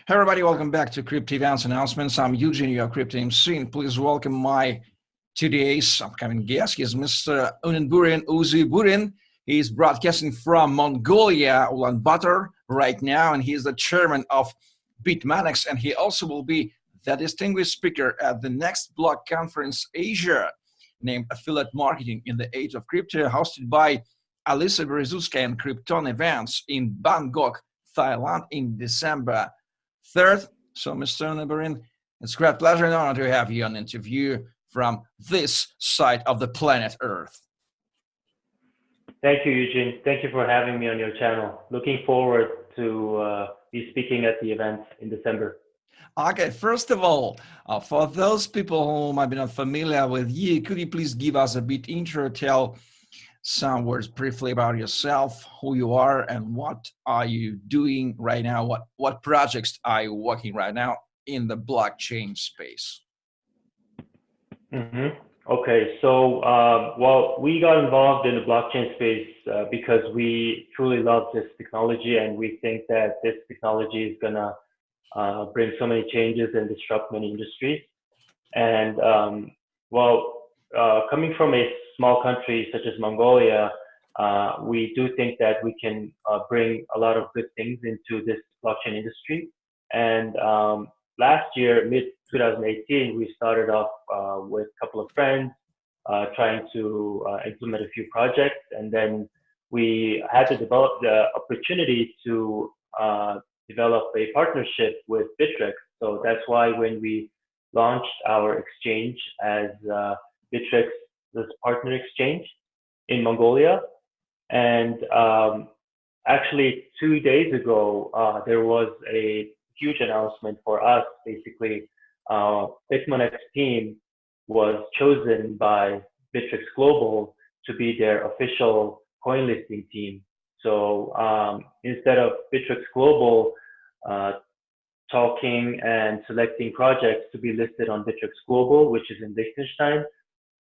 Hey everybody, welcome back to Crypto Events Announcements. I'm Eugene, your Crypto MC. Please welcome my today's upcoming guest. He's Mr. Unenburen Ulziiburen. He's broadcasting from Mongolia, Ulaanbaatar, right now, and he's the chairman of Bitmonex, and he also will be the distinguished speaker at the next block conference Asia, named Affiliate Marketing in the Age of Crypto, hosted by Alisa, Berezutska, and Krypton events in Bangkok, Thailand in December 3rd. So, Mr. Unenburen, it's a great pleasure and honor to have you on an interview from this side of the planet Earth. Thank you, Eugene. Thank you for having me on your channel. Looking forward to be speaking at the event in December. Okay, first of all, for those people who might be not familiar with you, could you please give us a bit intro, tell some words briefly about yourself, who you are, and what are you doing right now? What projects are you working right now in the blockchain space? Okay, so well, we got involved in the blockchain space because we truly love this technology, and we think that this technology is gonna bring so many changes and disrupt many industries. And coming from a small country such as Mongolia, we do think that we can bring a lot of good things into this blockchain industry. And last year, mid-2018, we started off with a couple of friends trying to implement a few projects. And then we had to develop the opportunity to develop a partnership with Bittrex. So that's why when we launched our exchange as Bittrex, this partner exchange in Mongolia. And actually 2 days ago, there was a huge announcement for us. Basically, Bitmonex team was chosen by Bittrex Global to be their official coin listing team. So instead of Bittrex Global talking and selecting projects to be listed on Bittrex Global, which is in Liechtenstein,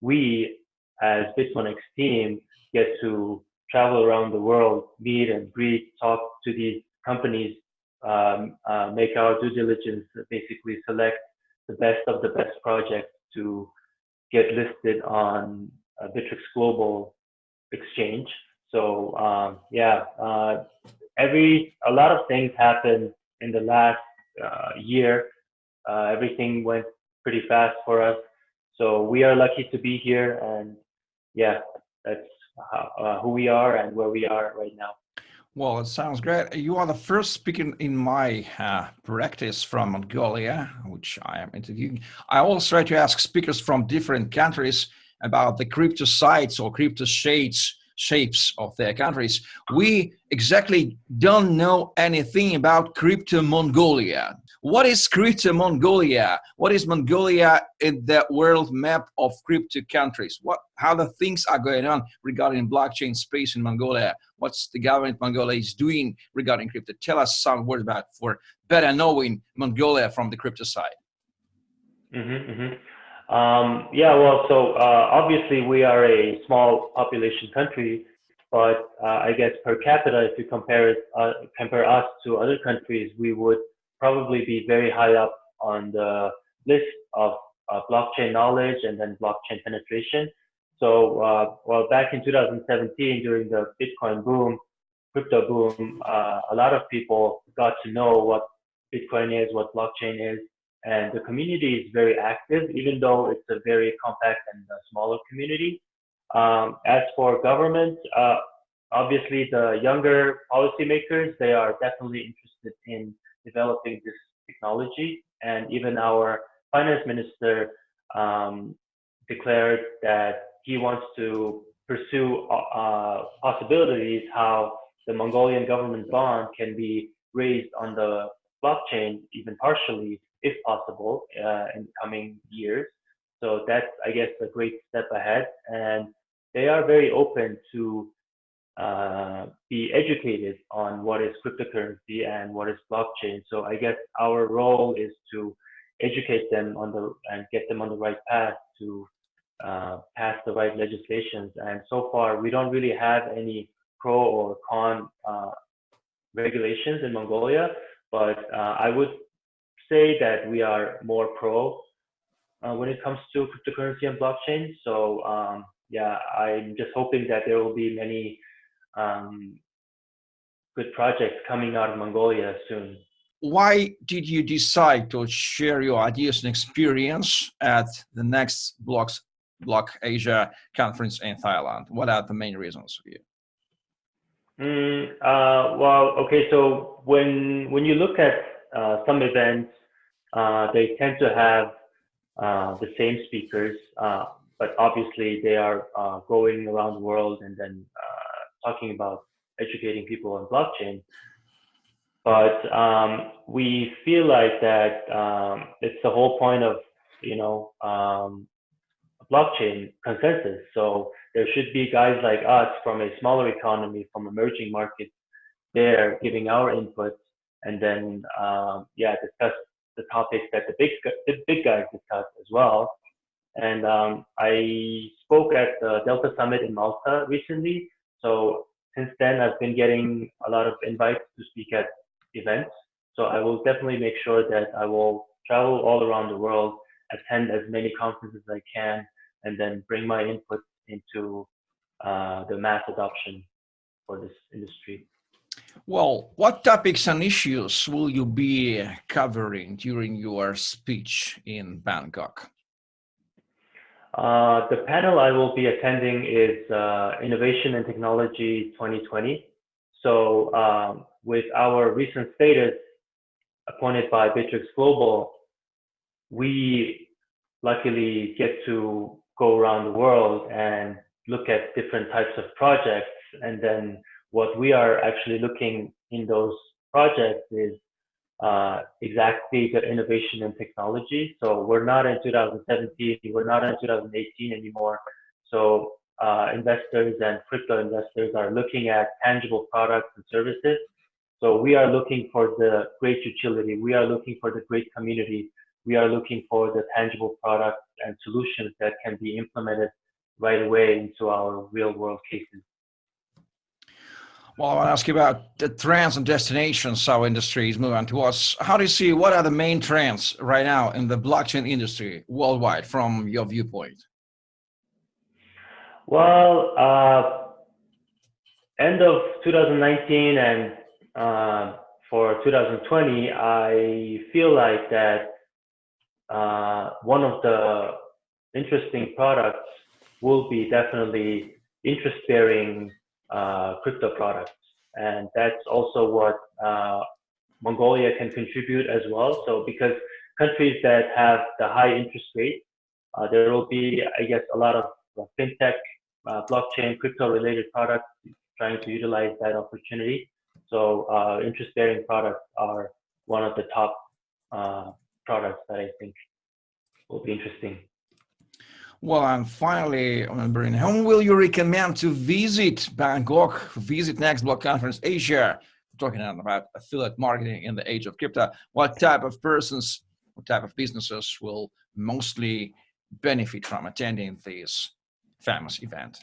we as Bitmonex team get to travel around the world, meet and greet, talk to these companies, make our due diligence, basically select the best of the best projects to get listed on Bittrex Global exchange. So a lot of things happened in the last year. Everything went pretty fast for us. So we are lucky to be here, and yeah, that's who we are and where we are right now. Well, it sounds great. You are the first speaker in my practice from Mongolia, which I am interviewing. I always try to ask speakers from different countries about the crypto sites or crypto shapes of their countries. We exactly don't know anything about Crypto-Mongolia. What is Crypto-Mongolia? What is Mongolia in the world map of crypto countries? How the things are going on regarding blockchain space in Mongolia? What's the government Mongolia is doing regarding crypto? Tell us some words about for better knowing Mongolia from the crypto side. Obviously we are a small population country, but I guess per capita, if you compare us to other countries, we would probably be very high up on the list of blockchain knowledge and then blockchain penetration. So, back in 2017, during the Bitcoin boom, crypto boom, a lot of people got to know what Bitcoin is, what blockchain is, and the community is very active, even though it's a very compact and smaller community. As for government, obviously the younger policymakers, they are definitely interested in developing this technology. And even our finance minister declared that he wants to pursue possibilities how the Mongolian government bond can be raised on the blockchain, even partially, if possible, in coming years. So that's, I guess, a great step ahead. And they are very open to be educated on what is cryptocurrency and what is blockchain. So I guess our role is to educate them and get them on the right path to pass the right legislations. And so far, we don't really have any pro or con regulations in Mongolia, but I would say that we are more pro when it comes to cryptocurrency and blockchain. So yeah, I'm just hoping that there will be many um, good projects coming out of Mongolia soon. Why did you decide to share your ideas and experience at the next Block Asia conference in Thailand? What are the main reasons for you? Well, okay. So when you look at some events, they tend to have the same speakers, but obviously they are going around the world and then talking about educating people on blockchain. But we feel like that it's the whole point of you know blockchain consensus. So there should be guys like us from a smaller economy, from emerging markets, there giving our input, and then yeah, discuss the topics that the big guys discuss as well. And I spoke at the Delta Summit in Malta recently. So since then, I've been getting a lot of invites to speak at events. So I will definitely make sure that I will travel all around the world, attend as many conferences as I can, and then bring my input into the mass adoption for this industry. Well, what topics and issues will you be covering during your speech in Bangkok? The panel I will be attending is Innovation and Technology 2020. So with our recent status appointed by Bittrex Global, we luckily get to go around the world and look at different types of projects. And then what we are actually looking in those projects is exactly the innovation and technology. So we're not in 2017, we're not in 2018 anymore. So investors and crypto investors are looking at tangible products and services. So we are looking for the great utility. We are looking for the great community. We are looking for the tangible products and solutions that can be implemented right away into our real world cases. Well, I want to ask you about the trends and destinations our industry is moving towards. How do you see what are the main trends right now in the blockchain industry worldwide from your viewpoint? Well, end of 2019 and for 2020, I feel like that one of the interesting products will be definitely interest-bearing crypto products, and that's also what Mongolia can contribute as well. So because countries that have the high interest rate, there will be, I guess, a lot of fintech, blockchain, crypto-related products trying to utilize that opportunity. So interest-bearing products are one of the top products that I think will be interesting. Well, and finally, Unenburen, whom will you recommend to visit Bangkok, visit Next Block Conference Asia? We're talking about affiliate marketing in the age of crypto. What type of persons, what type of businesses will mostly benefit from attending this famous event?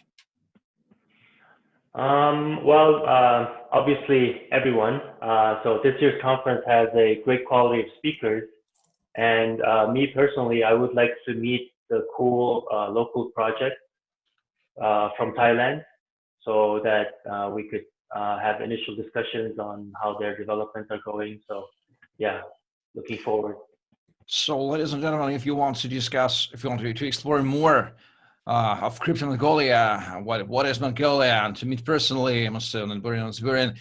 Well, obviously everyone. So this year's conference has a great quality of speakers, and me personally, I would like to meet the cool local projects from Thailand, so that we could have initial discussions on how their developments are going. So, yeah, looking forward. So, ladies and gentlemen, if you want to discuss, if you want to explore more of Crypto-Mongolia, what is Mongolia, and to meet personally Mr. Unenburen Ulziiburen,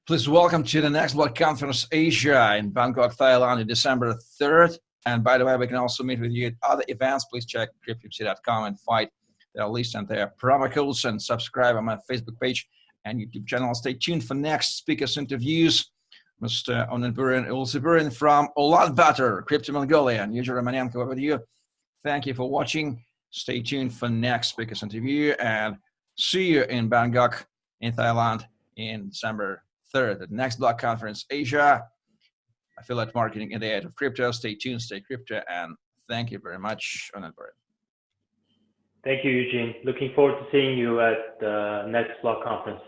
please welcome to the Next Block Conference Asia in Bangkok, Thailand, on December 3rd. And by the way, we can also meet with you at other events. Please check cryptopsy.com and find their list and their promo codes, and subscribe on my Facebook page and YouTube channel. Stay tuned for next speakers interviews. Mr. Unenburen Ulziiburen from Ulaanbaatar, Crypto-Mongolia, New Romanenko over to you. Thank you for watching. Stay tuned for next speakers interview, and see you in Bangkok, in Thailand, in December 3rd at Next Block Conference Asia. Affiliate marketing in the age of crypto. Stay tuned, stay crypto, and thank you very much, Unenburen. Thank you, Eugene. Looking forward to seeing you at the next Block Conference.